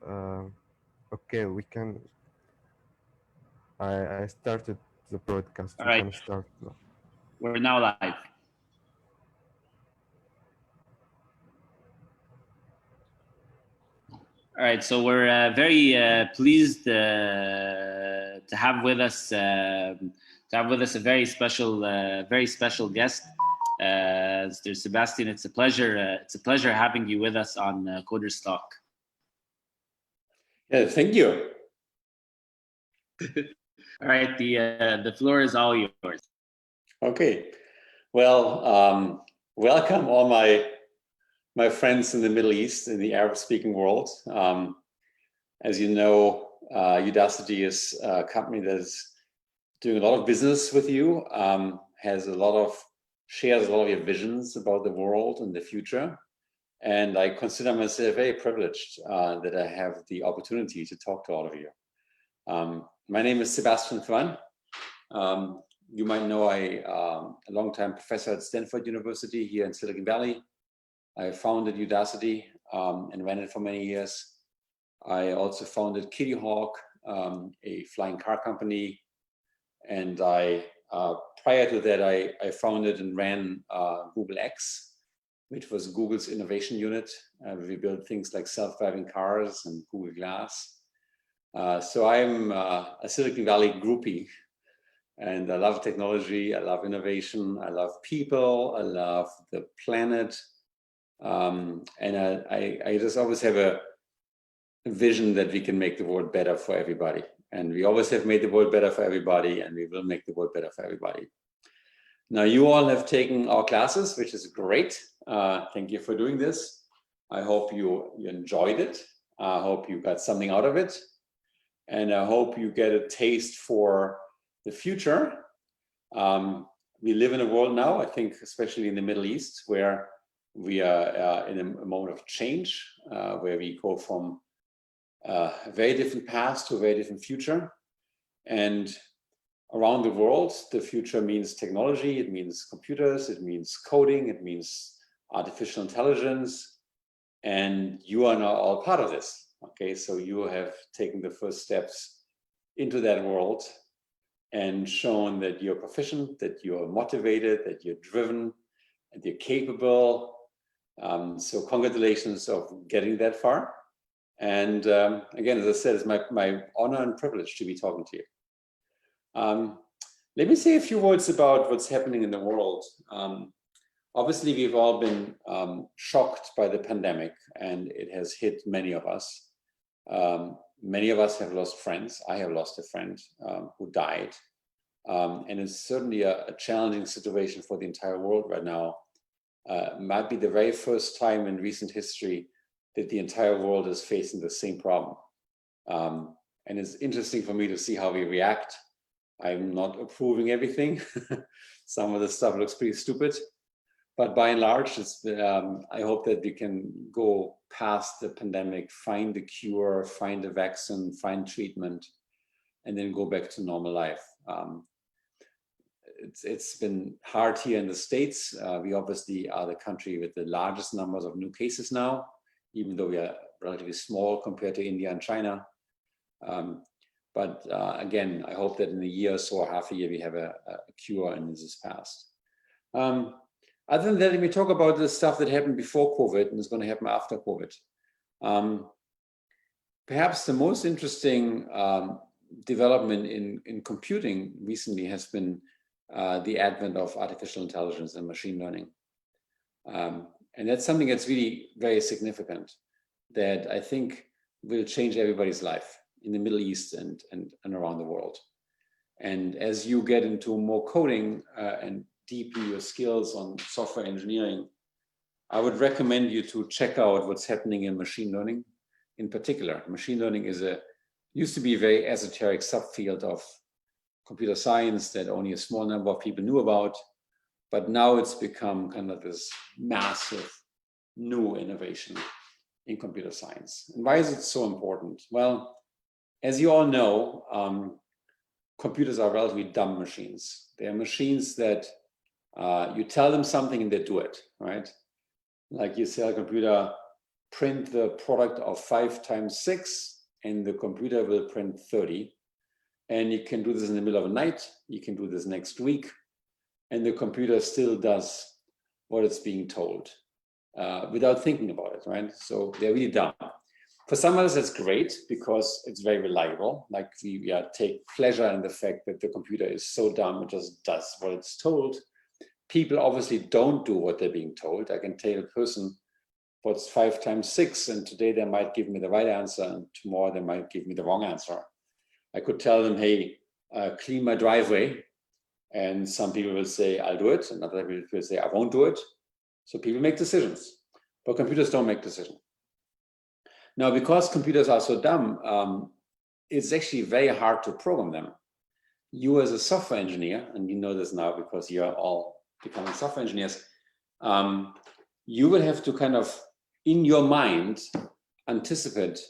Okay, we can. I started the broadcast. All We right. can start now. We're now live. All right, so we're very pleased to have with us a very special guest, Mr. Sebastian. It's a pleasure having you with us on Coders Talk. Yeah, thank you. All right, the floor is all yours. Okay, well, welcome all my friends in the Middle East, in the Arab-speaking world. As you know, Udacity is a company that is doing a lot of business with you, shares a lot of your visions about the world and the future. And I consider myself very privileged that I have the opportunity to talk to all of you. My name is Sebastian ثرون. You might know I'm a longtime professor at Stanford University here in Silicon Valley. I founded Udacity and ran it for many years. I also founded Kitty Hawk, a flying car company. And prior to that, I founded and ran Google X, which was Google's innovation unit. We built things like self-driving cars and Google Glass. So I'm a Silicon Valley groupie, and I love technology, I love innovation, I love people, I love the planet. And I just always have a vision that we can make the world better for everybody. And we always have made the world better for everybody, and we will make the world better for everybody. Now, you all have taken our classes, which is great. Thank you for doing this. I hope you enjoyed it. I hope you got something out of it. And I hope you get a taste for the future. We live in a world now, I think, especially in the Middle East, where we are in a moment of change, where we go from a very different past to a very different future. And around the world, the future means technology, it means computers, it means coding, it means artificial intelligence. And you are now all part of this. Okay, so you have taken the first steps into that world and shown that you're proficient, that you're motivated, that you're driven, and you're capable. So congratulations of getting that far. And again, as I said, it's my honor and privilege to be talking to you. Let me say a few words about what's happening in the world. Obviously, we've all been shocked by the pandemic, and it has hit many of us. Many of us have lost friends. I have lost a friend who died. And it's certainly a challenging situation for the entire world right now. Might be the very first time in recent history that the entire world is facing the same problem. And it's interesting for me to see how we react. I'm not approving everything. Some of the stuff looks pretty stupid. But by and large, I hope that we can go past the pandemic, find a cure, find a vaccine, find treatment, and then go back to normal life. It's been hard here in the States. We obviously are the country with the largest numbers of new cases now, even though we are relatively small compared to India and China. But again, I hope that in a year or so, or half a year, we have a cure and this is passed. Other than that, let me talk about the stuff that happened before COVID and is going to happen after COVID. Perhaps the most interesting development in computing recently has been the advent of artificial intelligence and machine learning. And that's something that's really very significant that I think will change everybody's life in the Middle East and around the world. And as you get into more coding and deepen your skills on software engineering, I would recommend you to check out what's happening in machine learning. In particular, machine learning used to be a very esoteric subfield of computer science that only a small number of people knew about, but now it's become kind of this massive new innovation in computer science. And why is it so important? Well, as you all know, computers are relatively dumb machines. They are machines that you tell them something and they do it, right? Like you tell a computer, print the product of 5 times 6, and the computer will print 30. And you can do this in the middle of the night. You can do this next week. And the computer still does what it's being told without thinking about it, right? So they're really dumb. For some of us, that's great because it's very reliable. Like we take pleasure in the fact that the computer is so dumb, it just does what it's told. People obviously don't do what they're being told. I can tell a person what's 5 times 6, and today they might give me the right answer, and tomorrow they might give me the wrong answer. I could tell them, hey, clean my driveway. And some people will say, I'll do it. And other people will say, I won't do it. So people make decisions, but computers don't make decisions. Now, because computers are so dumb, it's actually very hard to program them. You as a software engineer, and you know this now because you're all becoming software engineers, you will have to kind of, in your mind, anticipate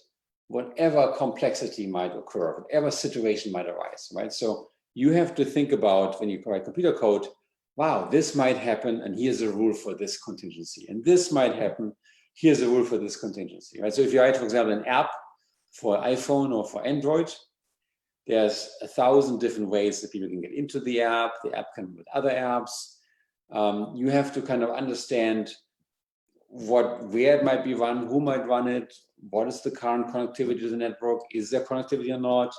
whatever complexity might occur, whatever situation might arise, right? So you have to think about, when you write computer code, wow, this might happen, and here's a rule for this contingency. And this might happen, here's a rule for this contingency, right? So if you write, for example, an app for iPhone or for Android, there's 1,000 different ways that people can get into the app. The app can be with other apps. You have to kind of understand where it might be run, who might run it, what is the current connectivity to the network, is there connectivity or not?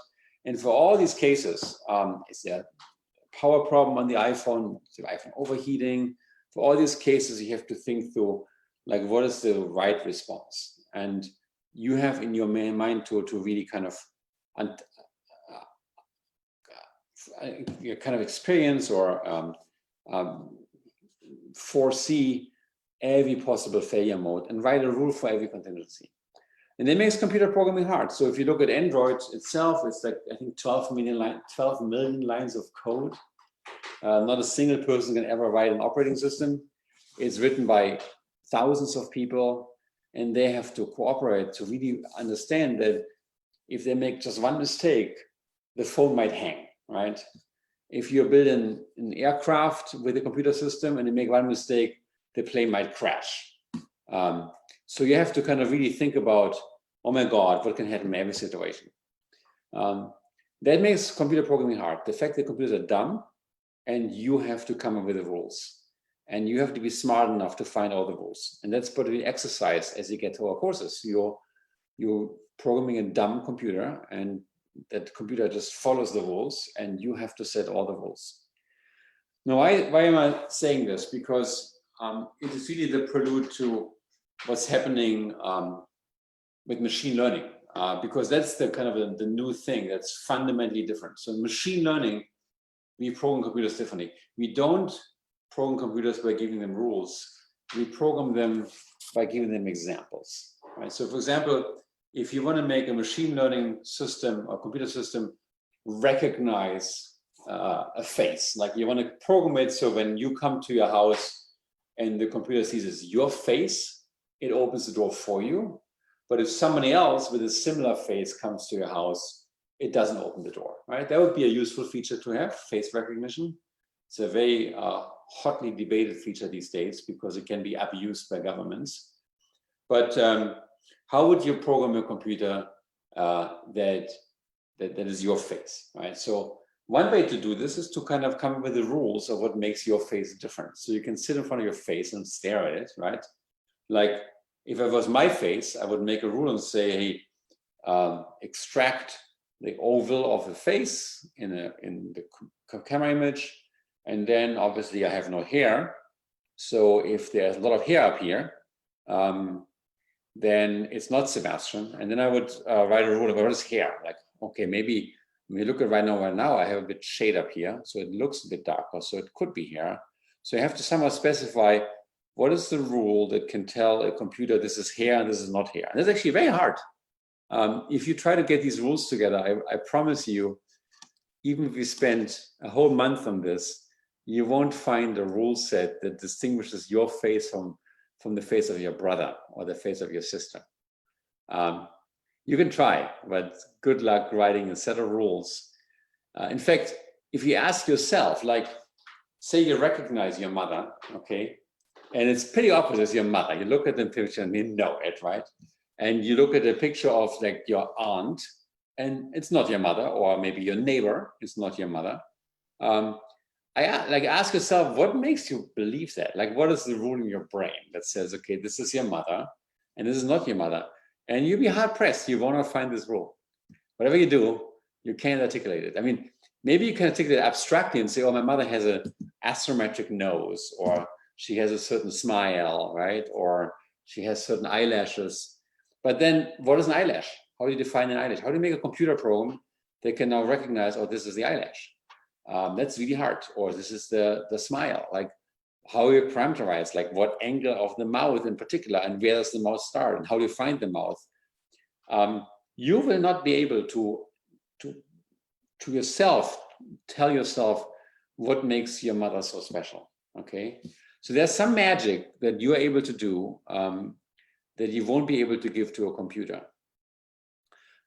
And for all these cases, is there a power problem on the iPhone, is the iPhone overheating? For all these cases, you have to think through, like, what is the right response? And you have in your mind to really kind of experience or foresee every possible failure mode and write a rule for every contingency. And that makes computer programming hard. So if you look at Android itself, it's like, I think 12 million lines of code. Not a single person can ever write an operating system. It's written by thousands of people, and they have to cooperate to really understand that if they make just one mistake, the phone might hang, right? If you're building an aircraft with a computer system and you make one mistake, the plane might crash. So you have to kind of really think about, oh my God, what can happen in every situation? That makes computer programming hard. The fact that computers are dumb, and you have to come up with the rules. And you have to be smart enough to find all the rules. And that's what we exercise as you get to our courses. You're programming a dumb computer, and that computer just follows the rules, and you have to set all the rules. Now, why am I saying this? Because it is really the prelude to what's happening with machine learning, because that's the kind of the new thing that's fundamentally different. So in machine learning, we program computers differently. We don't program computers by giving them rules. We program them by giving them examples, right? So for example, if you want to make a machine learning system or computer system recognize a face, like you want to program it so when you come to your house and the computer sees it's your face, it opens the door for you. But if somebody else with a similar face comes to your house, it doesn't open the door, right? That would be a useful feature to have, face recognition. It's a very hotly debated feature these days because it can be abused by governments. But how would you program a computer that is your face, right? So one way to do this is to kind of come up with the rules of what makes your face different. So you can sit in front of your face and stare at it, right? Like if it was my face, I would make a rule and say, hey, extract the oval of the face in the camera image. And then obviously I have no hair. So if there's a lot of hair up here, then it's not Sebastian. And then I would write a rule about what is hair. Like, okay, maybe when you look at right now, I have a bit shade up here. So it looks a bit darker. So it could be hair. So you have to somehow specify what is the rule that can tell a computer this is hair and this is not hair. And that's actually very hard. If you try to get these rules together, I promise you, even if you spend a whole month on this, you won't find a rule set that distinguishes your face from the face of your brother or the face of your sister. You can try, but good luck writing a set of rules. In fact, if you ask yourself, like, say you recognize your mother, okay, And it's pretty obvious as your mother. You look at the picture and you know it, right? And you look at a picture of like your aunt, and it's not your mother, or maybe your neighbor, it's not your mother. Ask yourself, what makes you believe that? Like, what is the rule in your brain that says, okay, this is your mother, and this is not your mother? And you'll be hard pressed. You will not find this rule. Whatever you do, you can't articulate it. I mean, maybe you can articulate it abstractly and say, oh, my mother has an asymmetric nose, or she has a certain smile, right? Or she has certain eyelashes. But then what is an eyelash? How do you define an eyelash? How do you make a computer program that can now recognize, oh, this is the eyelash? That's really hard. Or this is the smile. Like, how you parameterize, like what angle of the mouth in particular, and where does the mouth start, and how do you find the mouth? You will not be able to yourself tell yourself what makes your mother so special. Okay, so there's some magic that you are able to do that you won't be able to give to a computer.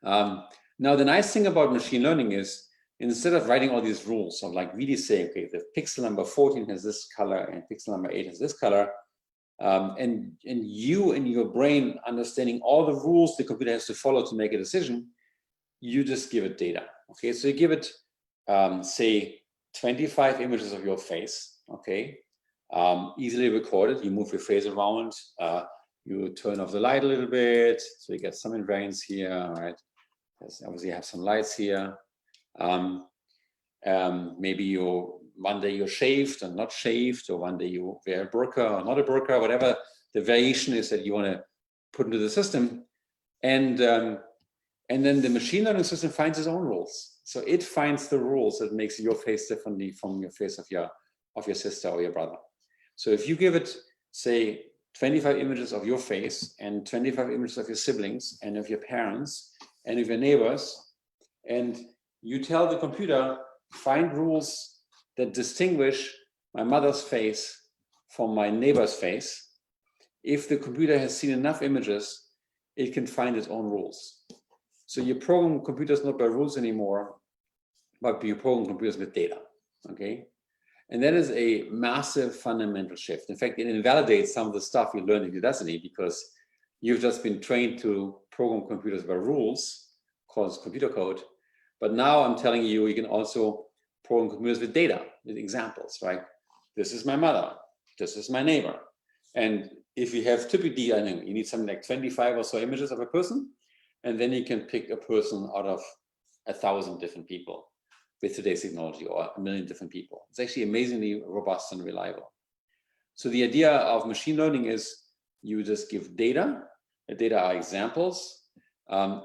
Now, the nice thing about machine learning is, instead of writing all these rules of like really saying, okay, the pixel number 14 has this color and pixel number 8 has this color, and you in your brain understanding all the rules the computer has to follow to make a decision, you just give it data. Okay, so you give it, say, 25 images of your face. Okay, easily recorded. You move your face around. You turn off the light a little bit, so you get some invariance here, right? Obviously, you have some lights here. Maybe one day you're shaved and not shaved, or one day you wear a burqa or not a burqa, whatever the variation is that you want to put into the system. And then the machine learning system finds its own rules. So it finds the rules that makes your face differently from your face of your sister or your brother. So if you give it, say, 25 images of your face and 25 images of your siblings and of your parents and of your neighbors, and you tell the computer, find rules that distinguish my mother's face from my neighbor's face. If the computer has seen enough images, it can find its own rules. So you program computers not by rules anymore, but you program computers with data, okay? And that is a massive fundamental shift. In fact, it invalidates some of the stuff you learned in university, because you've just been trained to program computers by rules, called computer code. But now I'm telling you, you can also program computers with data, with examples, right? This is my mother, this is my neighbor. And if you have typically, I know you need something like 25 or so images of a person, and then you can pick a person out of 1,000 different people with today's technology, or 1 million different people. It's actually amazingly robust and reliable. So the idea of machine learning is you just give data. The data are examples.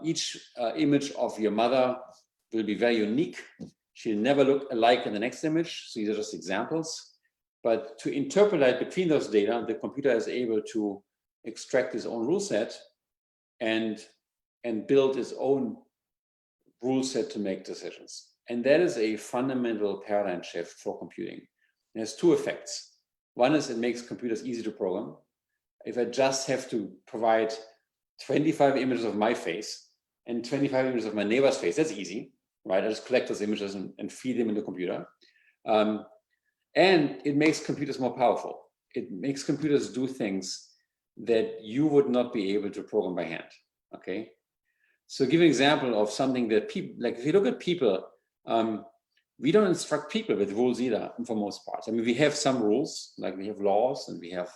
Each image of your mother will be very unique. She'll never look alike in the next image. So these are just examples. But to interpolate between those data, the computer is able to extract its own rule set and build its own rule set to make decisions. And that is a fundamental paradigm shift for computing. It has two effects. One is it makes computers easy to program. If I just have to provide 25 images of my face and 25 images of my neighbor's face, that's easy, right? I just collect those images and feed them in the computer. And it makes computers more powerful. It makes computers do things that you would not be able to program by hand, okay? So give an example of something that people, like if you look at people, we don't instruct people with rules either, for most parts. I mean, we have some rules, like we have laws, and we have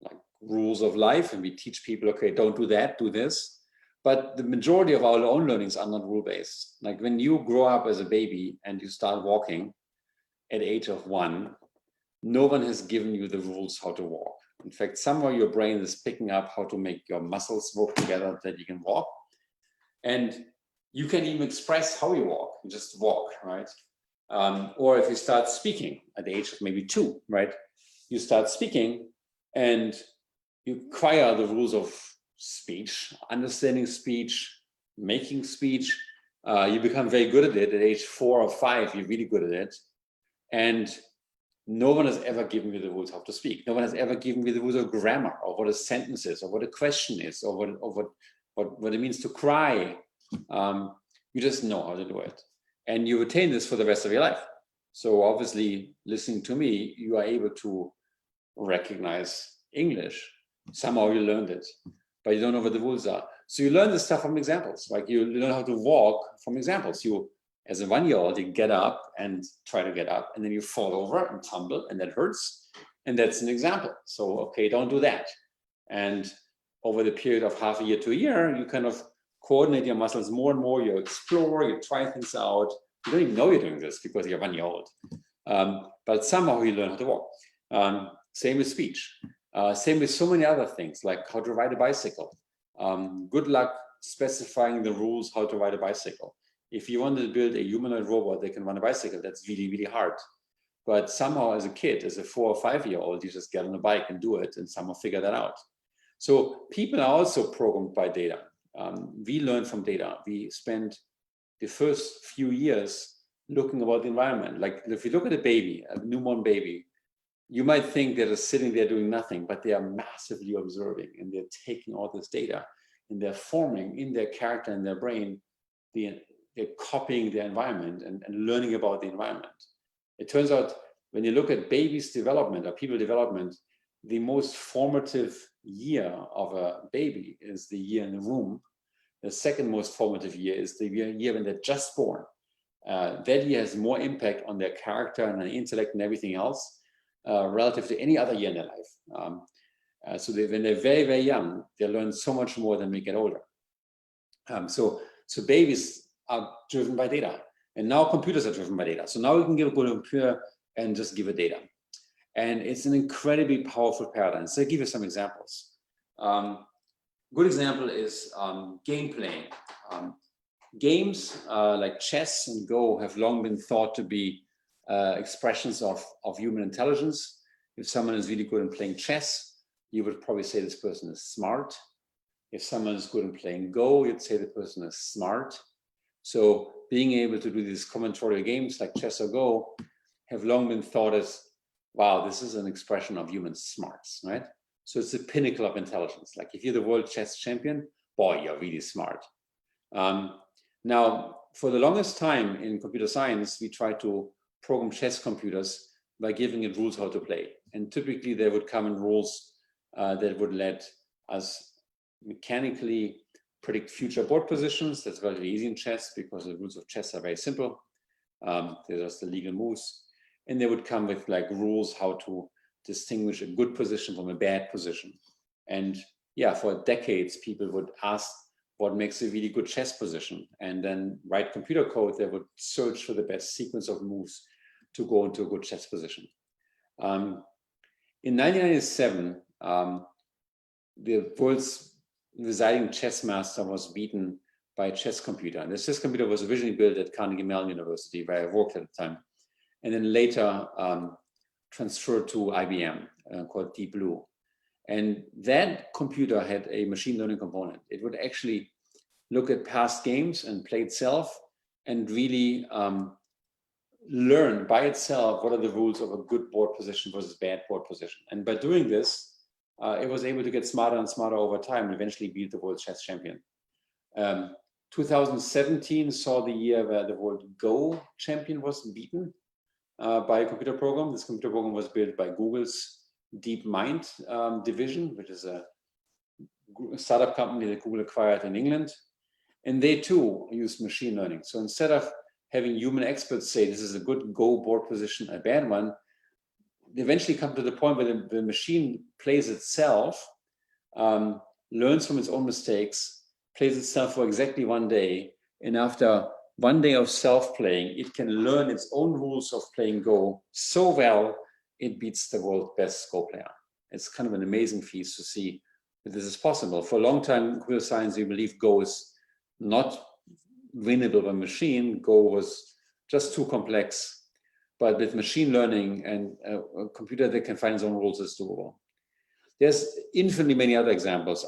like rules of life, and we teach people, okay, don't do that, do this. But the majority of our own learnings are not rule-based. Like when you grow up as a baby and you start walking at the age of 1, no one has given you the rules how to walk. In fact, somewhere your brain is picking up how to make your muscles work together that you can walk. And you can even express how you walk, you just walk, right? Or if you start speaking at the age of maybe 2, right? You start speaking and you acquire the rules of speech, understanding speech, making speech. You become very good at it at age 4 or 5, you're really good at it. And no one has ever given you the rules how to speak. No one has ever given you the rules of grammar, or what a sentence is, or what a question is, or what it means to cry. You just know how to do it. And you retain this for the rest of your life. So obviously, listening to me, you are able to recognize English. Somehow you learned it, but you don't know what the rules are. So you learn this stuff from examples. Like you learn how to walk from examples. You, as a 1-year-old, you get up and try to get up, and then you fall over and tumble, and that hurts. And that's an example. So, okay, don't do that. And over the period of half a year to a year, you kind of coordinate your muscles more and more. You explore, you try things out. You don't even know you're doing this because you're 1-year-old. But somehow you learn how to walk. Same with speech. Same with so many other things, like how to ride a bicycle. Good luck specifying the rules how to ride a bicycle. If you want to build a humanoid robot that can run a bicycle, that's really, really hard. But somehow as a kid, as a 4 or 5-year-old, you just get on a bike and do it and somehow figure that out. So people are also programmed by data. We learn from data. We spend the first few years looking about the environment. Like if you look at a baby, a newborn baby, you might think they're just sitting there doing nothing, but they are massively observing, and they're taking all this data and they're forming in their character and their brain, they're copying their environment and learning about the environment. It turns out when you look at babies' development or people development, the most formative year of a baby is the year in the womb. The second most formative year is the year when they're just born. That year has more impact on their character and their intellect and everything else relative to any other year in their life. So when they're very, very young, they learn so much more than we get older. So babies are driven by data. And now computers are driven by data. So now we can give a good computer and just give it data. And it's an incredibly powerful paradigm. So I'll give you some examples. Good example is game playing. Games like chess and Go have long been thought to be expressions of human intelligence. If someone is really good in playing chess, you would probably say this person is smart. If someone is good in playing Go, you'd say the person is smart. So being able to do these combinatorial games like chess or Go have long been thought as, wow, this is an expression of human smarts, right? So it's the pinnacle of intelligence. Like if you're the world chess champion, boy, you're really smart. Now, for the longest time in computer science, we tried to program chess computers by giving it rules how to play. And typically there would come in rules that would let us mechanically predict future board positions. That's very easy in chess because the rules of chess are very simple. They're just the legal moves. And they would come with like rules how to distinguish a good position from a bad position. And yeah, for decades, people would ask what makes a really good chess position, and then write computer code that would search for the best sequence of moves to go into a good chess position. In 1997, the world's residing chess master was beaten by a chess computer. And this chess computer was originally built at Carnegie Mellon University, where I worked at the time, and then later transferred to IBM, called Deep Blue. And that computer had a machine learning component. It would actually look at past games and play itself and really learn by itself what are the rules of a good board position versus bad board position. And by doing this, it was able to get smarter and smarter over time and eventually beat the world chess champion. 2017 saw the year where the world Go champion was beaten by a computer program. This computer program was built by Google's DeepMind division, which is a startup company that Google acquired in England. And they too use machine learning. So instead of having human experts say this is a good Go board position, a bad one, they eventually come to the point where the machine plays itself, learns from its own mistakes, plays itself for exactly 1 day. And after 1 day of self-playing, it can learn its own rules of playing Go so well, it beats the world's best Go player. It's kind of an amazing feat to see that this is possible. For a long time in computer science, we believe Go is not winnable by machine. Go was just too complex. But with machine learning and a computer that can find its own rules is doable. There's infinitely many other examples.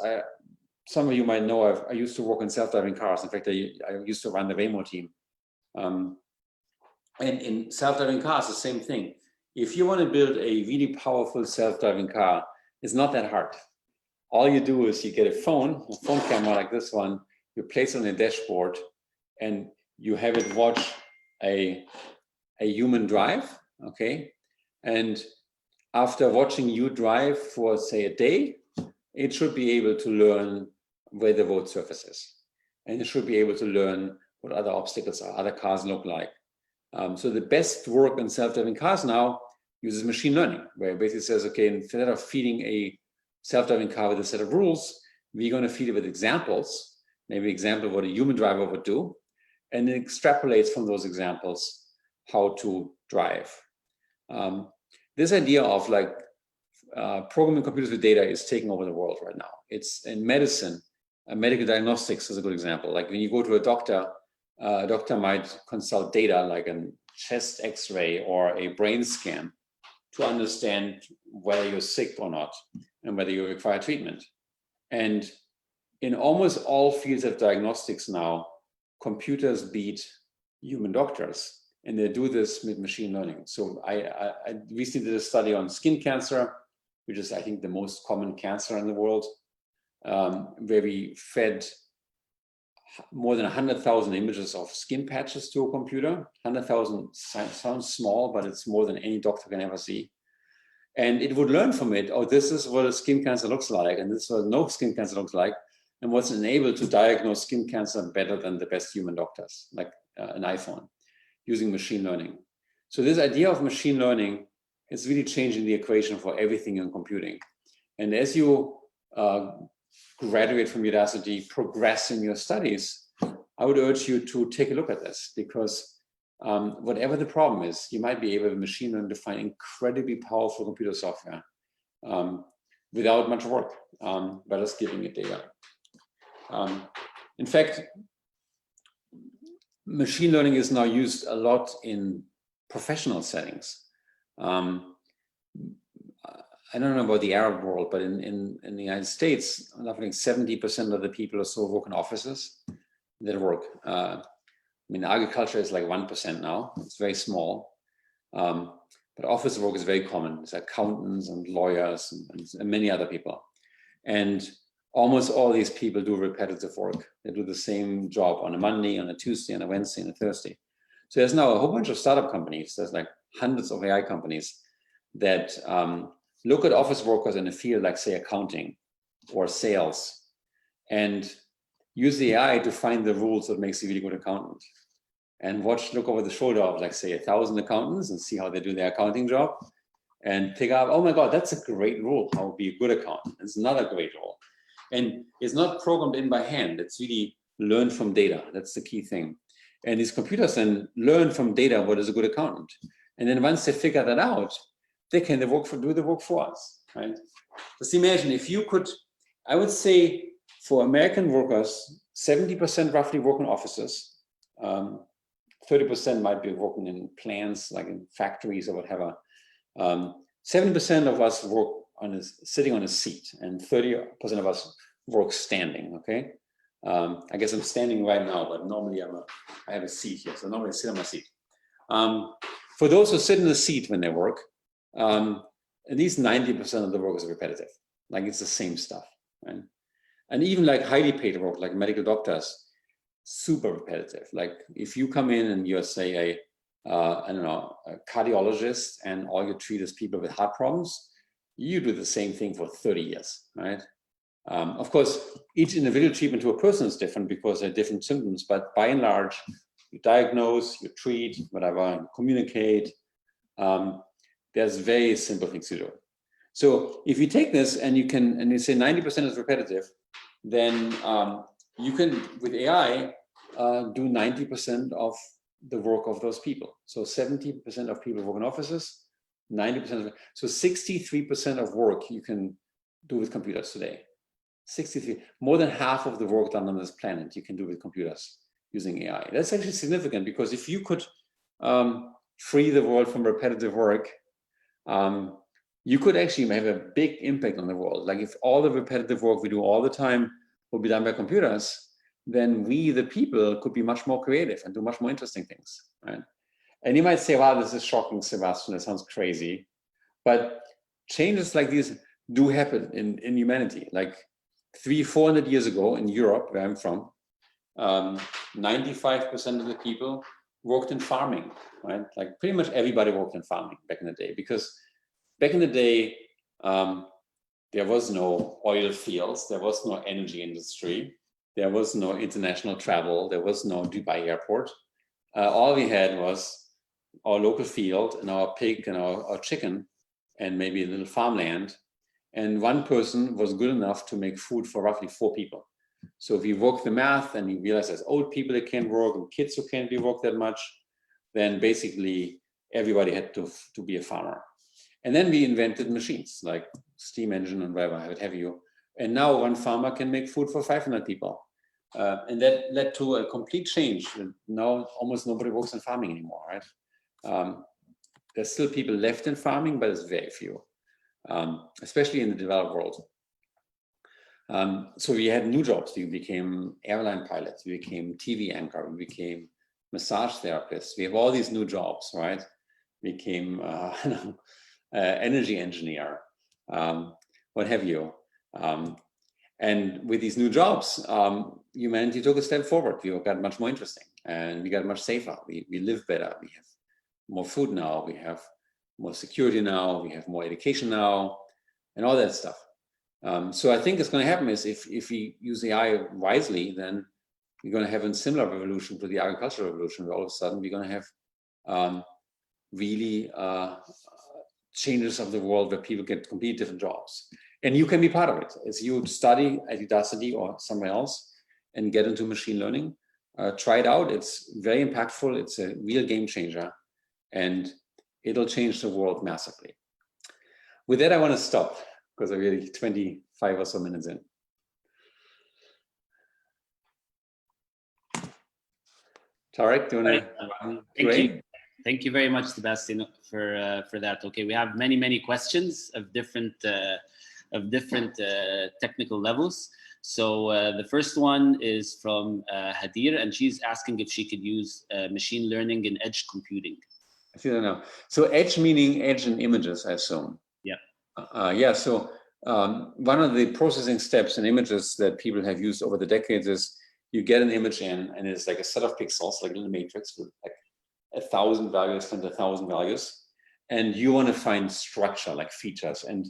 Some of you might know I used to work in self-driving cars. In fact, I used to run the Waymo team. And in self-driving cars, the same thing. If you want to build a really powerful self-driving car, it's not that hard. All you do is you get a phone camera like this one, you place it on the dashboard, and you have it watch a human drive, okay? And after watching you drive for, say, a day, it should be able to learn where the road surface is. And it should be able to learn what other obstacles are, other cars look like. So the best work in self-driving cars now uses machine learning, where it basically says, okay, instead of feeding a self-driving car with a set of rules, we're going to feed it with examples, maybe an example of what a human driver would do, and it extrapolates from those examples how to drive. This idea of like programming computers with data is taking over the world right now. It's in medicine, medical diagnostics is a good example. Like when you go to a doctor might consult data like a chest X-ray or a brain scan to understand whether you're sick or not and whether you require treatment. And in almost all fields of diagnostics now, computers beat human doctors, and they do this with machine learning. So I recently did a study on skin cancer, which is, I think, the most common cancer in the world, where we fed more than 100,000 images of skin patches to a computer. 100,000 sounds small, but it's more than any doctor can ever see. And it would learn from it, oh, this is what a skin cancer looks like, and this is what no skin cancer looks like, and what's enabled to diagnose skin cancer better than the best human doctors, like an iPhone, using machine learning. So this idea of machine learning is really changing the equation for everything in computing. And as you graduate from university, progress in your studies, I would urge you to take a look at this, because whatever the problem is, you might be able to machine learn to find incredibly powerful computer software without much work, by just giving it data. In fact, machine learning is now used a lot in professional settings. I don't know about the Arab world, but in the United States, I think 70% of the people or so work in offices that work. I mean, agriculture is like 1% now. It's very small. But office work is very common. It's accountants and lawyers and many other people. And almost all these people do repetitive work. They do the same job on a Monday, on a Tuesday, on a Wednesday, and a Thursday. So there's now a whole bunch of startup companies. There's like hundreds of AI companies that look at office workers in a field like, say, accounting or sales, and use the AI to find the rules that makes a really good accountant. And look over the shoulder of, like, say, 1,000 accountants and see how they do their accounting job, and pick up, oh my God, that's a great rule, how to be a good accountant. It's another great rule. And it's not programmed in by hand, it's really learned from data. That's the key thing. And these computers then learn from data what is a good accountant. And then once they figure that out, they can do the work for us, right? Just imagine if you could, I would say for American workers, 70% roughly work in offices, 30% might be working in plants, like in factories or whatever. 70% of us work sitting on a seat, and 30% of us work standing, okay? I guess I'm standing right now, but normally I have a seat here, so normally I sit on my seat. For those who sit in the seat when they work, at least 90% of the work is repetitive. Like, it's the same stuff, right? And even like highly paid work, like medical doctors, super repetitive. Like if you come in and you're, say, I don't know, a cardiologist, and all you treat is people with heart problems, you do the same thing for 30 years, right? Of course, each individual treatment to a person is different because there are different symptoms, but by and large, you diagnose, you treat, whatever, you communicate. There's very simple things to do. So if you take this and you say 90% is repetitive, then you can, with AI, do 90% of the work of those people. So 70% of people work in offices, 90%, so 63% of work you can do with computers today. 63, more than half of the work done on this planet you can do with computers using AI. That's actually significant, because if you could free the world from repetitive work, you could actually have a big impact on the world. Like if all the repetitive work we do all the time would be done by computers, then we, the people, could be much more creative and do much more interesting things, right? And you might say, wow, this is shocking, Sebastian, that sounds crazy. But changes like these do happen in humanity. Like 300-400 years ago in Europe, where I'm from, 95% of the people worked in farming, right? Like pretty much everybody worked in farming back in the day, because back in the day, there was no oil fields, there was no energy industry, there was no international travel, there was no Dubai airport. All we had was our local field and our pig and our chicken and maybe a little farmland. And one person was good enough to make food for roughly 4 people. So if we work the math and we realize there's old people that can't work and kids who can't be worked that much, then basically everybody had to be a farmer. And then we invented machines like steam engine and whatever, what have you. And now one farmer can make food for 500 people. And that led to a complete change. Now almost nobody works in farming anymore, right? There's still people left in farming, but it's very few, especially in the developed world. So we had new jobs. We became airline pilots, we became TV anchor, we became massage therapists. We have all these new jobs, right? We became energy engineer, what have you. And with these new jobs, humanity took a step forward. We got much more interesting and we got much safer. We live better. We have more food now. We have more security now. We have more education now and all that stuff. So I think what's going to happen is if we use AI wisely, then we're going to have a similar revolution to the agricultural revolution, where all of a sudden we're going to have really changes of the world where people get completely different jobs. And you can be part of it. As you study at Udacity or somewhere else and get into machine learning, try it out. It's very impactful. It's a real game changer. And it'll change the world massively. With that, I want to stop because I'm really 25 or so minutes in. Tarek, do you want to? Thank you very much, Sebastian, for that. Okay, we have many questions of different technical levels. So the first one is from Hadir, and she's asking if she could use machine learning in edge computing. I don't know. So edge meaning edge in images, I assume. Yeah. Yeah. So one of the processing steps in images that people have used over the decades is you get an image in, and it's like a set of pixels, like a little matrix with like 1,000 values times 1,000 values, and you want to find structure, like features. And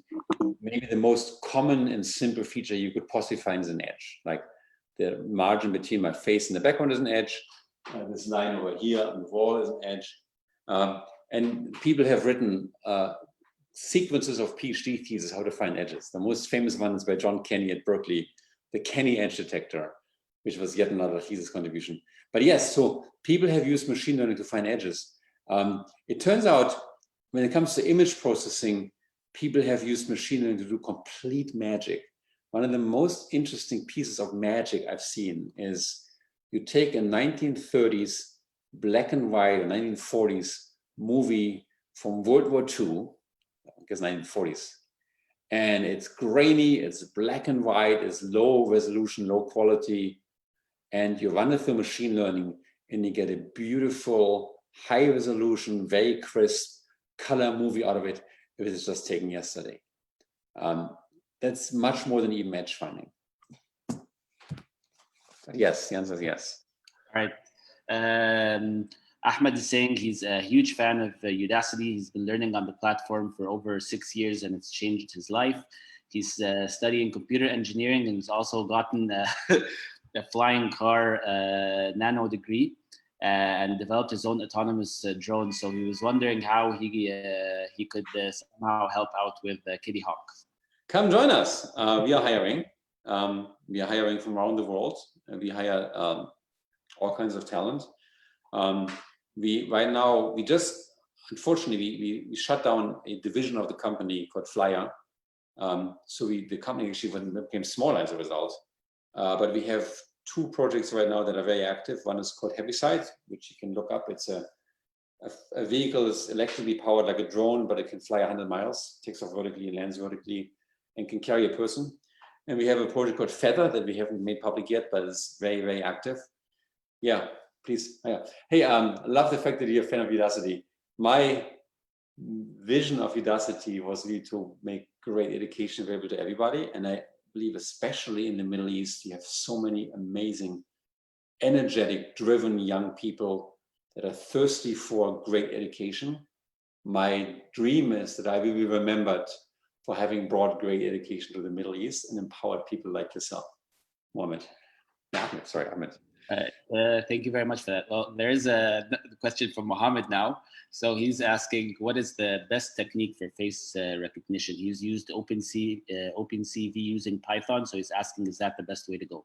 maybe the most common and simple feature you could possibly find is an edge, like the margin between my face and the background is an edge. This line over here on the wall is an edge. And people have written sequences of PhD theses how to find edges. The most famous one is by John Kenny at Berkeley, the Kenny edge detector, which was yet another thesis contribution. But yes, so people have used machine learning to find edges. It turns out when it comes to image processing, people have used machine learning to do complete magic. One of the most interesting pieces of magic I've seen is you take a 1930s black and white or 1940s movie from World War II, I guess 1940s, and it's grainy, it's black and white, it's low resolution, low quality, and you run it through machine learning and you get a beautiful, high resolution, very crisp color movie out of it. It was just taken yesterday. That's much more than even edge finding. Yes, the answer is yes. All right. Ahmed is saying he's a huge fan of Udacity. He's been learning on the platform for over 6 years and it's changed his life. He's studying computer engineering and he's also gotten a flying car nano degree and developed his own autonomous drone. So he was wondering how he could somehow help out with Kitty Hawk. Come join us. We are hiring. We are hiring from around the world. We hire all kinds of talent. Unfortunately, we shut down a division of the company called Flyer. So the company actually became smaller as a result. But we have 2 projects right now that are very active. One is called Heaviside, which you can look up. It's a vehicle that's electrically powered like a drone, but it can fly 100 miles, takes off vertically, lands vertically, and can carry a person. And we have a project called Feather that we haven't made public yet, but it's very, very active. Yeah, please. Yeah. Hey, I love the fact that you're a fan of Udacity. My vision of Udacity was really to make great education available to everybody. And I believe especially in the Middle East, you have so many amazing, energetic, driven young people that are thirsty for great education. my dream is that I will be remembered for having brought great education to the Middle East and empowered people like yourself, Mohammed. Sorry, Ahmed. Thank you very much for that. Well, there is a question from Mohammed now. So he's asking, what is the best technique for face recognition? He's used OpenCV using Python. So he's asking, is that the best way to go?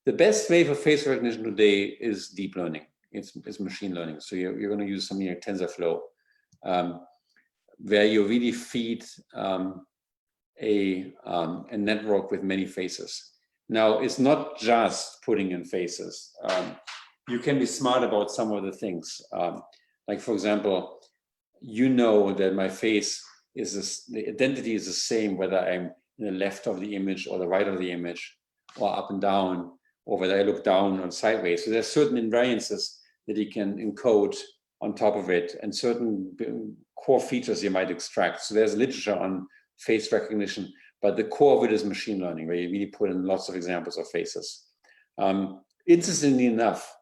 The best way for face recognition today is deep learning. It's machine learning. So you're going to use something like TensorFlow, where you really feed a network with many faces. Now, it's not just putting in faces. You can be smart about some of the things. Like, for example, you know that my face the identity is the same whether I'm in the left of the image or the right of the image, or up and down, or whether I look down or sideways. So there's certain invariances that you can encode on top of it, and certain core features you might extract. So there's literature on face recognition, but the core of it is machine learning, where you really put in lots of examples of faces. Interestingly enough,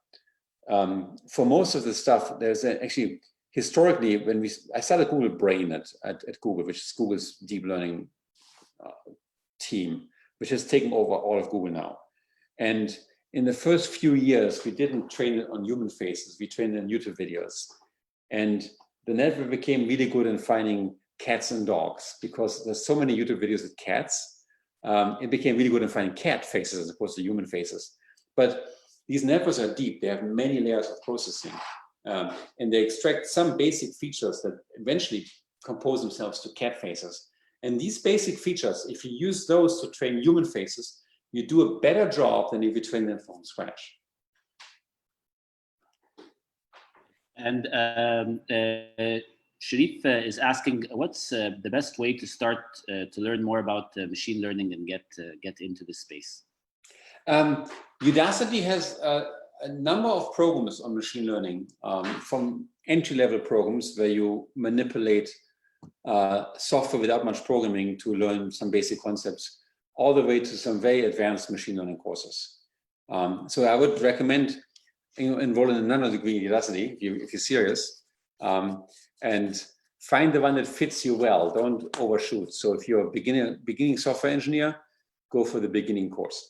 for most of the stuff, there's actually, historically, when I started Google Brain at Google, which is Google's deep learning team, which has taken over all of Google now. And in the first few years, we didn't train it on human faces, we trained it on YouTube videos. And the network became really good in finding cats and dogs, because there's so many YouTube videos with cats. It became really good in finding cat faces as opposed to human faces. But these networks are deep, they have many layers of processing. And they extract some basic features that eventually compose themselves to cat faces. And these basic features, if you use those to train human faces, you do a better job than if you train them from scratch. And Sharif is asking, what's the best way to start to learn more about machine learning and get into this space? Udacity has a number of programs on machine learning, from entry-level programs where you manipulate software without much programming to learn some basic concepts, all the way to some very advanced machine learning courses. So I would recommend enrolling in a nano-degree in Udacity if you're serious, and find the one that fits you well. Don't overshoot. So if you're a beginning software engineer, go for the beginning course.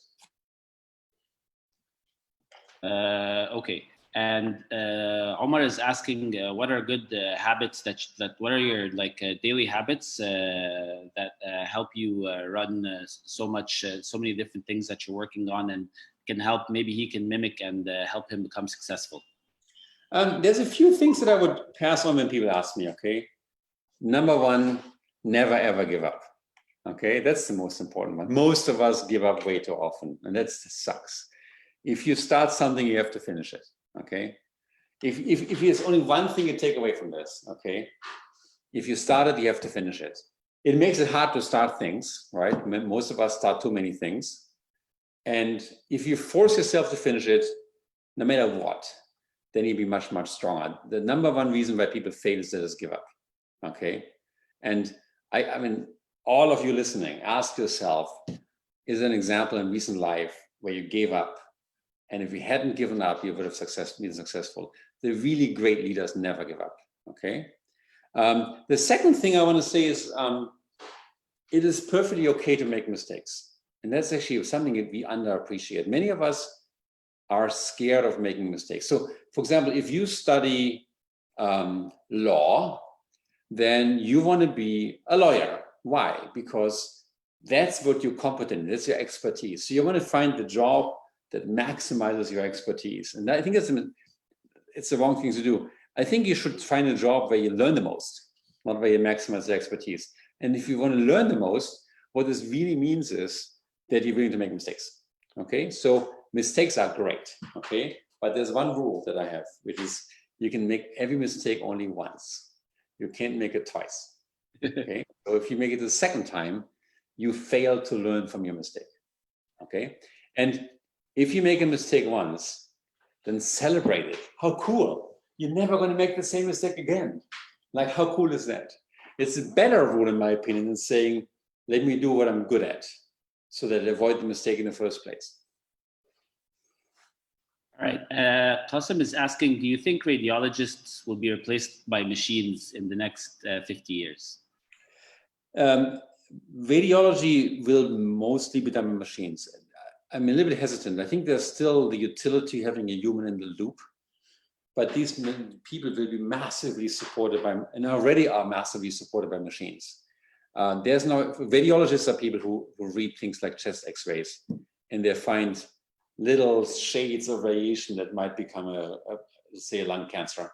Okay, and Omar is asking, what are good habits what are your daily habits that help you run so many different things that you're working on, and can help, maybe he can mimic and help him become successful? There's a few things that I would pass on when people ask me, okay? Number one, never ever give up. Okay, that's the most important one. Most of us give up way too often, and that sucks. If you start something, you have to finish it, okay? If there's only one thing you take away from this, okay? If you start it, you have to finish it. It makes it hard to start things, right? Most of us start too many things. And if you force yourself to finish it, no matter what, then you'll be much, much stronger. The number one reason why people fail is they just give up, okay? And I mean, all of you listening, ask yourself, is there an example in recent life where you gave up? And if you hadn't given up, you would have been successful. The really great leaders never give up, okay? The second thing I want to say is, it is perfectly okay to make mistakes. And that's actually something that we underappreciate. Many of us are scared of making mistakes. So, for example, if you study law, then you want to be a lawyer. Why? Because that's what you're competent in, that's your expertise. So you want to find the job that maximizes your expertise. And I think it's the wrong thing to do. I think you should find a job where you learn the most, not where you maximize the expertise. And if you want to learn the most, what this really means is that you're willing to make mistakes, okay? So mistakes are great, okay? But there's one rule that I have, which is you can make every mistake only once. You can't make it twice, okay? So if you make it the second time, you fail to learn from your mistake, okay? And if you make a mistake once, then celebrate it. How cool. You're never going to make the same mistake again. Like, how cool is that? It's a better rule, in my opinion, than saying, let me do what I'm good at, so that I avoid the mistake in the first place. All right. Qasim is asking, do you think radiologists will be replaced by machines in the next 50 years? Radiology will mostly be done by machines. I'm a little bit hesitant. I think there's still the utility having a human in the loop, but these people will be massively supported by, and already are massively supported by machines. There's no, radiologists are people who read things like chest x-rays, and they find little shades of radiation that might become say a lung cancer.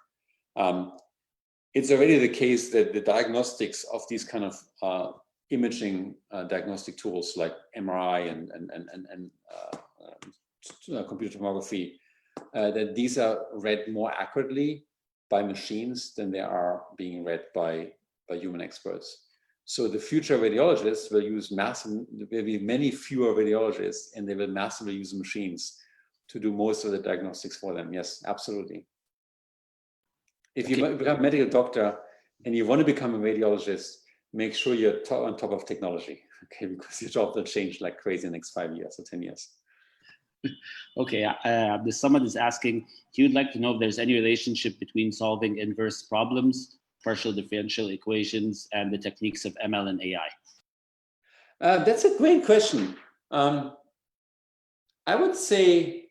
It's already the case that the diagnostics of these kind of imaging diagnostic tools like MRI and computer tomography, that these are read more accurately by machines than they are being read by human experts. So the future radiologists will use there will be many fewer radiologists, and they will massively use machines to do most of the diagnostics for them. Yes, absolutely. If you become a medical doctor and you want to become a radiologist, make sure you're on top of technology, okay? Because your job will change like crazy in the next 5 years or 10 years. Okay, the Samad is asking, he would like to know if there's any relationship between solving inverse problems, partial differential equations, and the techniques of ML and AI. That's a great question. I would say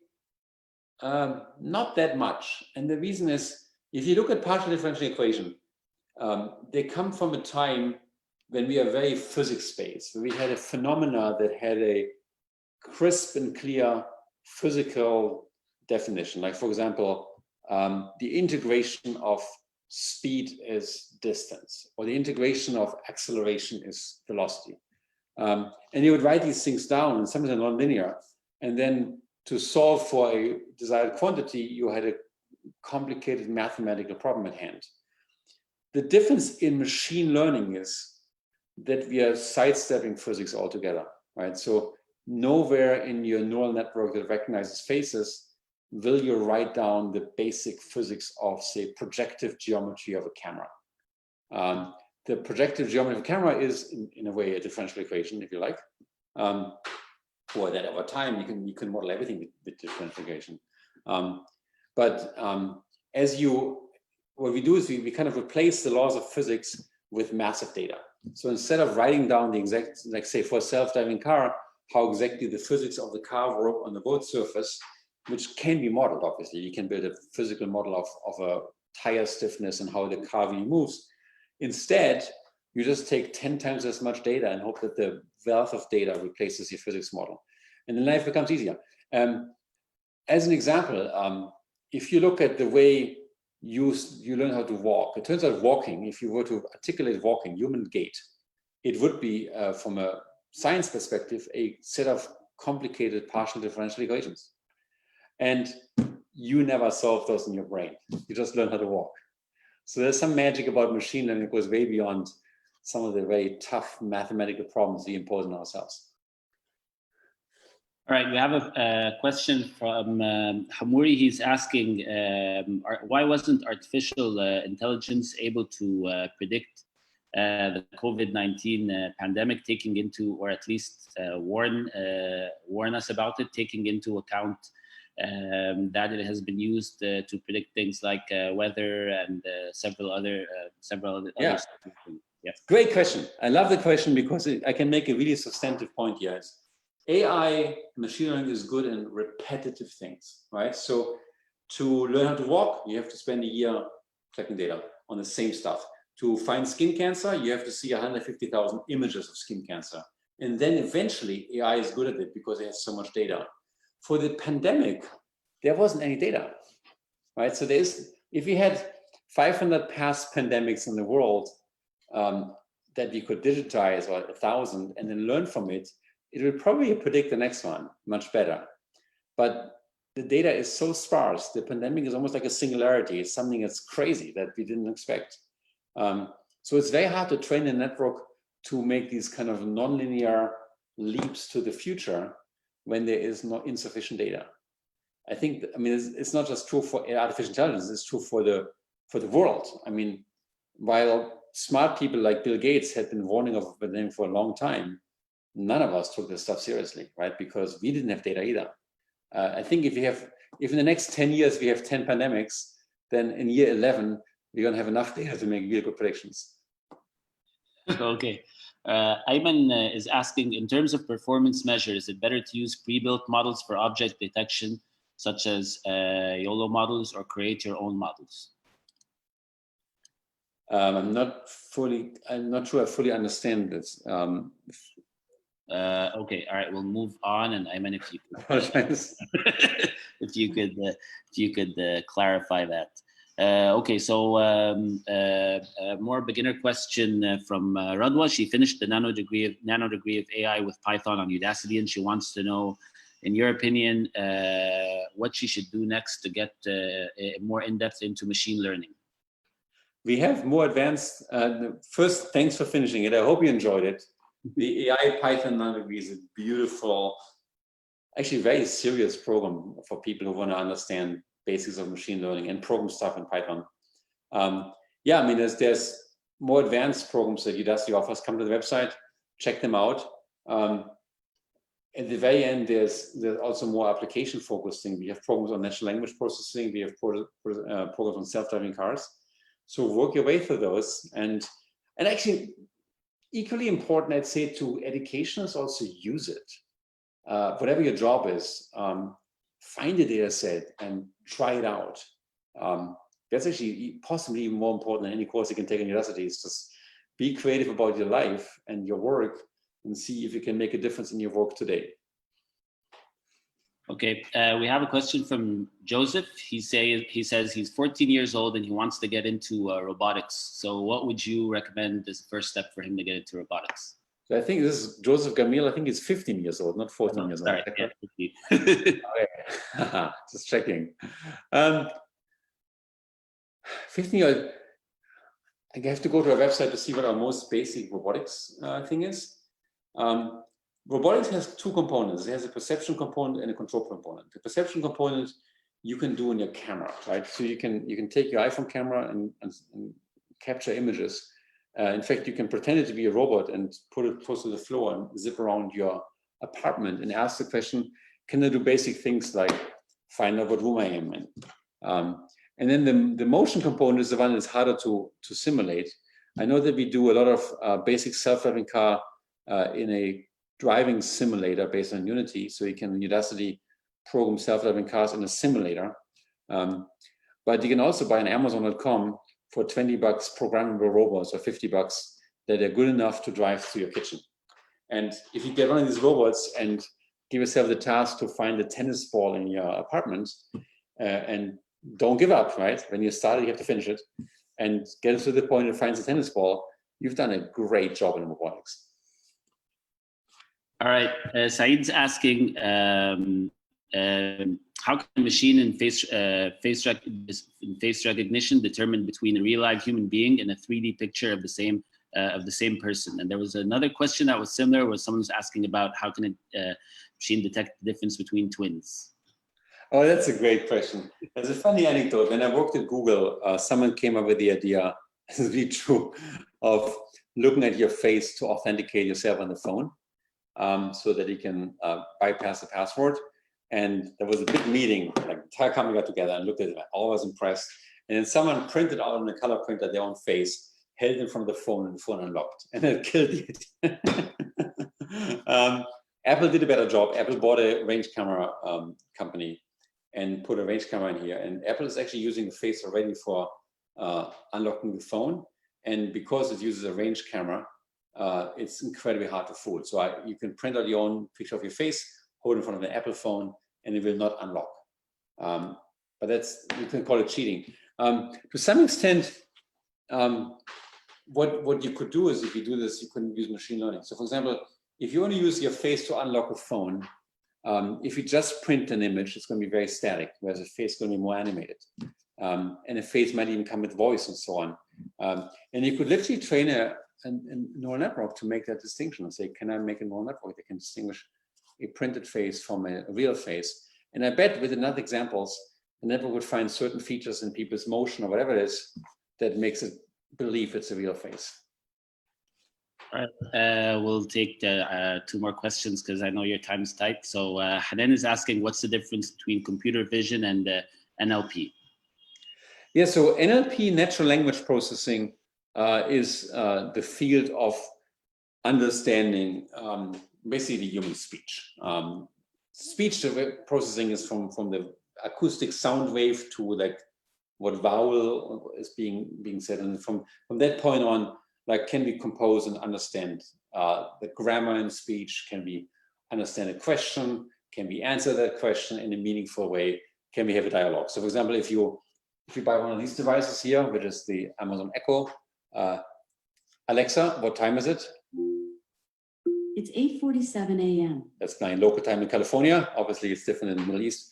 not that much. And the reason is, if you look at partial differential equation, they come from a time when we are very physics-based, where we had a phenomena that had a crisp and clear physical definition. Like, for example, the integration of speed is distance, or the integration of acceleration is velocity. And you would write these things down, and sometimes they're non-linear. And then to solve for a desired quantity, you had a complicated mathematical problem at hand. The difference in machine learning is that we are sidestepping physics altogether, right? So nowhere in your neural network that recognizes faces will you write down the basic physics of, say, projective geometry of a camera. The projective geometry of a camera is, in a way, a differential equation, if you like. Or that over time you can model everything with differential equation. What we do is we kind of replace the laws of physics with massive data. So instead of writing down the exact, like say for a self-driving car, how exactly the physics of the car work on the road surface, which can be modeled, obviously. You can build a physical model of a tire stiffness and how the car really moves. Instead, you just take 10 times as much data and hope that the wealth of data replaces your physics model. And then life becomes easier. As an example, if you look at the way you learn how to walk, it turns out walking, if you were to articulate walking, human gait, it would be, from a science perspective, a set of complicated partial differential equations. And you never solve those in your brain. You just learn how to walk. So there's some magic about machine learning that goes way beyond some of the very tough mathematical problems we impose on ourselves. All right, we have a question from Hamouri. He's asking, why wasn't artificial intelligence able to predict the COVID-19 pandemic, taking into, or at least warn us about it, taking into account that it has been used to predict things like weather and several other Yeah. things. Yeah. Great question. I love the question because I can make a really substantive point here. AI, machine learning, is good in repetitive things, right? So to learn how to walk, you have to spend a year collecting data on the same stuff. To find skin cancer, you have to see 150,000 images of skin cancer. And then eventually AI is good at it because it has so much data. For the pandemic, there wasn't any data, right? So if we had 500 past pandemics in the world that we could digitize, or 1,000, and then learn from it, it will probably predict the next one much better. But the data is so sparse. The pandemic is almost like a singularity. It's something that's crazy that we didn't expect. So it's very hard to train a network to make these kind of nonlinear leaps to the future when there is no insufficient data. I think, I mean, it's not just true for artificial intelligence, it's true for the world. I mean, while smart people like Bill Gates had been warning of the pandemic for a long time, none of us took this stuff seriously, right? Because we didn't have data either. I think if in the next 10 years we have 10 pandemics, then in year 11 we're going to have enough data to make real good predictions. Okay. Ayman is asking, in terms of performance measures, is it better to use pre-built models for object detection, such as YOLO models, or create your own models? I'm not sure I fully understand this. Okay, all right, we'll move on. And Ayman, if you could, Apologize. if you could clarify that. Okay, so a more beginner question from Radwa. She finished the nano degree of AI with Python on Udacity, and she wants to know, in your opinion, what she should do next to get more in depth into machine learning. We have more advanced. First, thanks for finishing it. I hope you enjoyed it. The AI Python nano degree is a beautiful, actually very serious program for people who want to understand basics of machine learning and program stuff in Python. Yeah, I mean, there's more advanced programs that Udacity offers. Come to the website, check them out. At the very end, there's also more application-focused things. We have programs on natural language processing. We have programs on self-driving cars. So work your way through those. And actually, equally important, I'd say, to education is also use it. Whatever your job is, find a data set and try it out. That's actually possibly even more important than any course you can take in Udacity. Is just be creative about your life and your work and see if you can make a difference in your work today. Okay, we have a question from Joseph. He says he's 14 years old and he wants to get into robotics. So what would you recommend as the first step for him to get into robotics? So I think this is Joseph Gamil. I think he's 15 years old, not 14 years old. Sorry, yeah, 15. Okay. Just checking. 15 years old. I have to go to our website to see what our most basic robotics thing is. Robotics has two components. It has a perception component and a control component. The perception component you can do in your camera, right? So you can take your iPhone camera and capture images. In fact, you can pretend it to be a robot and put it close to the floor and zip around your apartment and ask the question, can I do basic things like find out what room I am in? And then the motion component is the one that's harder to simulate. I know that we do a lot of basic self-driving car in a driving simulator based on Unity. So you can Udacity program self-driving cars in a simulator. But you can also buy on Amazon.com for $20 programmable robots or $50 that are good enough to drive through your kitchen. And if you get one of these robots and give yourself the task to find a tennis ball in your apartment and don't give up, right? When you start it, you have to finish it and get it to the point it finds a tennis ball. You've done a great job in robotics. All right, Saeed's asking, how can a machine in face recognition determine between a real live human being and a 3D picture of the same person? And there was another question that was similar, where someone was asking about how can a machine detect the difference between twins? Oh, that's a great question. There's a funny anecdote. When I worked at Google, someone came up with the idea, this is really true, of looking at your face to authenticate yourself on the phone. So that you can bypass the password. And there was a big meeting, like the entire company got together and looked at it. All was impressed. And then someone printed out on a color printer their own face, held it in front of the phone, and the phone unlocked. And it killed it. Apple did a better job. Apple bought a range camera company and put a range camera in here. And Apple is actually using the face already for unlocking the phone. And because it uses a range camera, it's incredibly hard to fool. So you can print out your own picture of your face, hold it in front of an Apple phone, and it will not unlock. But you can call it cheating. To some extent, what you could do is, if you do this, you can use machine learning. So for example, if you want to use your face to unlock a phone, if you just print an image, it's going to be very static, whereas a face is going to be more animated. And a face might even come with voice and so on. And you could literally train a neural network to make that distinction and say, can I make a neural network that can distinguish a printed face from a real face? And I bet with enough examples, the network would find certain features in people's motion or whatever it is that makes it believe it's a real face. All right, we'll take two more questions because I know your time is tight. So Hanan is asking, what's the difference between computer vision and NLP? Yeah, so NLP, natural language processing, is the field of understanding basically human speech. Speech processing is from the acoustic sound wave to like what vowel is being said, and from that point on, like, can we compose and understand the grammar in speech? Can we understand a question? Can we answer that question in a meaningful way? Can we have a dialogue? So, for example, if you buy one of these devices here, which is the Amazon Echo, Alexa, what time is it? It's 8:47 a.m. That's my local time in California. Obviously, it's different in the Middle East.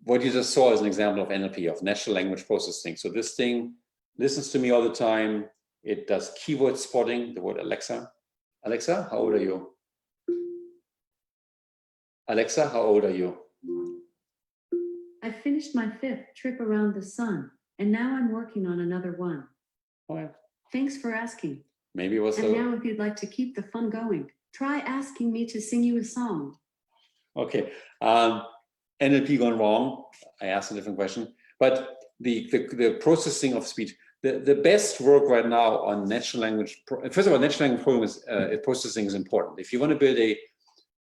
What you just saw is an example of NLP, of natural language processing. So this thing listens to me all the time. It does keyword spotting, the word Alexa. Alexa, how old are you? Alexa, how old are you? I finished my 5th trip around the sun, and now I'm working on another one. Okay. Thanks for asking. Maybe it was And now if you'd like to keep the fun going, try asking me to sing you a song. Okay. NLP gone wrong. I asked a different question. But the processing of speech, the best work right now on natural language, first of all, natural language processing is important. If you want to build a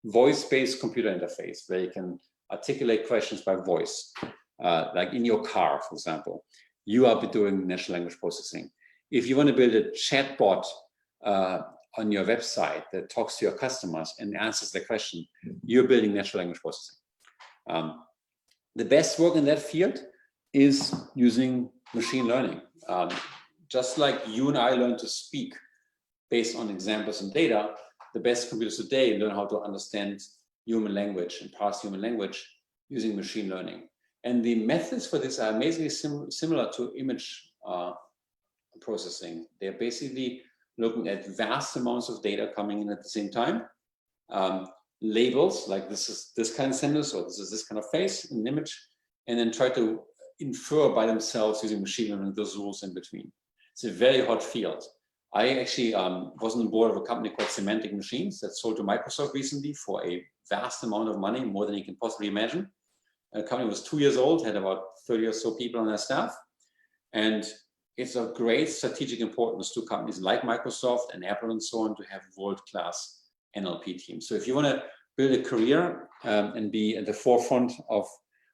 voice-based computer interface where you can articulate questions by voice, like in your car, for example, you are doing natural language processing. If you want to build a chatbot on your website that talks to your customers and answers the question, you're building natural language processing. The best work in that field is using machine learning. Just like you and I learn to speak based on examples and data, the best computers today learn how to understand human language and parse human language using machine learning. And the methods for this are amazingly similar to image processing. They're basically looking at vast amounts of data coming in at the same time. Labels, like this is this kind of sentence, or this is this kind of face in an image, and then try to infer by themselves using machine learning those rules in between. It's a very hot field. I actually was on the board of a company called Semantic Machines that sold to Microsoft recently for a vast amount of money, more than you can possibly imagine. The company was 2 years old, had about 30 or so people on their staff. And it's of great strategic importance to companies like Microsoft and Apple and so on to have world-class NLP teams. So if you want to build a career and be at the forefront of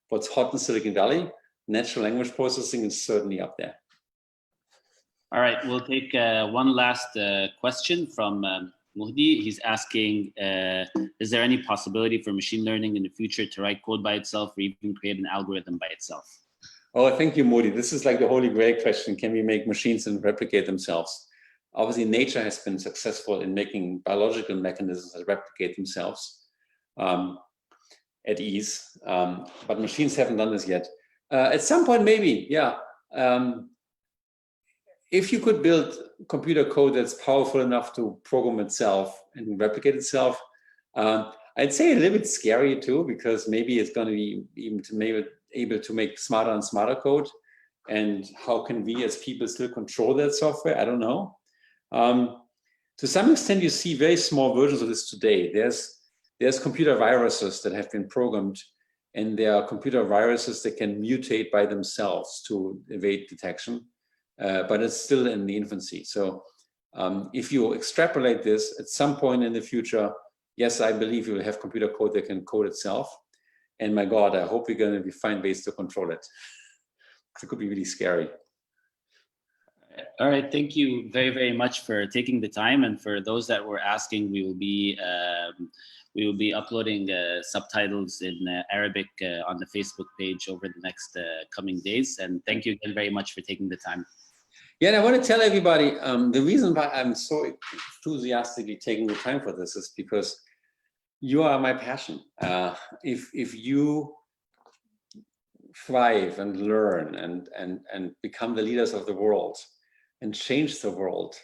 what's hot in Silicon Valley, natural language processing is certainly up there. All right, we'll take one last question from Muhdi. He's asking, is there any possibility for machine learning in the future to write code by itself or even create an algorithm by itself? Oh, thank you, Muhdi. This is like the holy grail question. Can we make machines and replicate themselves? Obviously, nature has been successful in making biological mechanisms that replicate themselves at ease, but machines haven't done this yet. At some point, maybe, yeah. If you could build computer code that's powerful enough to program itself and replicate itself, I'd say a little bit scary too, because maybe it's going to be able to make smarter and smarter code. And how can we as people still control that software? I don't know. To some extent, you see very small versions of this today. There's computer viruses that have been programmed, and there are computer viruses that can mutate by themselves to evade detection. But it's still in the infancy. So if you extrapolate this, at some point in the future, yes, I believe you will have computer code that can code itself. And my God, I hope we're going to find ways to control it. It could be really scary. All right, thank you very, very much for taking the time. And for those that were asking, we will be uploading subtitles in Arabic on the Facebook page over the next coming days. And thank you again very much for taking the time. Yeah, and I want to tell everybody, the reason why I'm so enthusiastically taking the time for this is because you are my passion. If you thrive and learn and become the leaders of the world and change the world,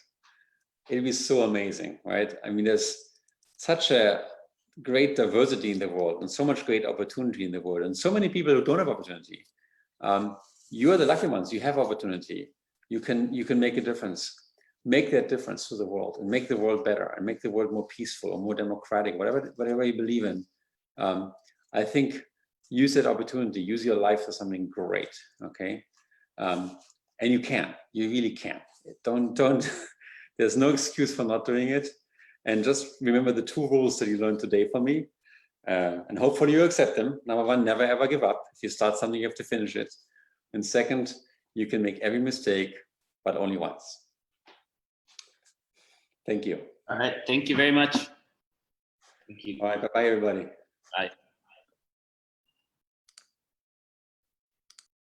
it'll be so amazing, right? I mean, there's such a great diversity in the world and so much great opportunity in the world and so many people who don't have opportunity. You are the lucky ones. You have opportunity. You can make a difference. make that difference to the world and make the world better and make the world more peaceful or more democratic, whatever you believe in, I think use that opportunity, use your life for something great, okay? And you really can. Don't, there's no excuse for not doing it. And just remember the 2 rules that you learned today from me. And hopefully you accept them. Number 1, never ever give up. If you start something, you have to finish it. And second, you can make every mistake, but only once. Thank you. All right. Thank you very much. Thank you. All right. Bye-bye, everybody. Bye.